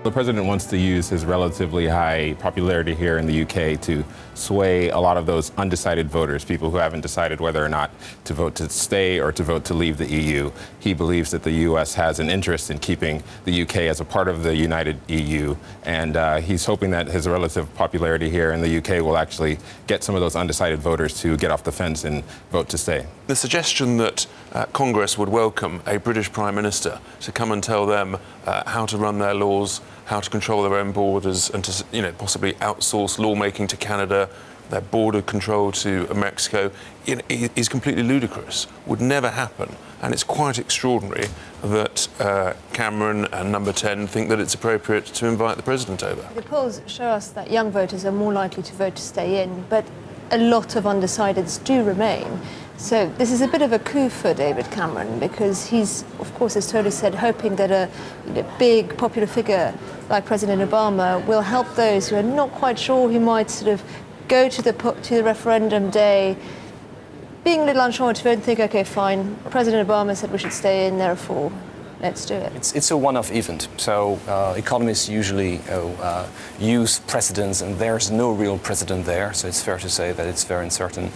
The president wants to use his relatively high popularity here in the UK to sway a lot of those undecided voters, people who haven't decided whether or not to vote to stay or to vote to leave the EU. He believes that the US has an interest in keeping the UK as a part of the united EU, and he's hoping that his relative popularity here in the UK will actually get some of those undecided voters to get off the fence and vote to stay. The suggestion that Congress would welcome a British Prime Minister to come and tell them how to run their laws, how to control their own borders, and to, possibly outsource lawmaking to Canada, their border control to Mexico, is completely ludicrous. Would never happen. And it's quite extraordinary that Cameron and Number 10 think that it's appropriate to invite the president over. The polls show us that young voters are more likely to vote to stay in, but a lot of undecideds do remain. So this is a bit of a coup for David Cameron, because he's, of course, as Tony said, hoping that a big popular figure like President Obama will help those who are not quite sure, who might sort of go to the referendum day, being a little unsure to vote and think, OK, fine, President Obama said we should stay in, therefore, let's do it. It's a one-off event. So economists usually use precedents, and there's no real precedent there, so it's fair to say that it's very uncertain.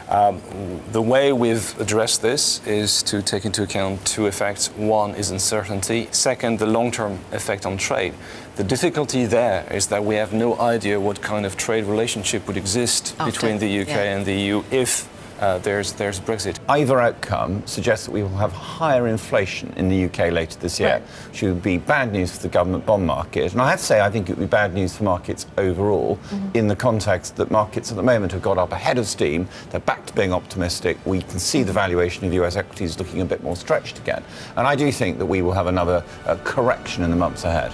The way we've addressed this is to take into account two effects. One is uncertainty. Second, the long-term effect on trade. The difficulty there is that we have no idea what kind of trade relationship would exist between the UK and the EU if there's Brexit. Either outcome suggests that we will have higher inflation in the UK later this year, which would be bad news for the government bond market. And I have to say, I think it would be bad news for markets overall, in the context that markets at the moment have got up ahead of steam. They're back to being optimistic. We can see the valuation of US equities looking a bit more stretched again. And I do think that we will have another correction in the months ahead.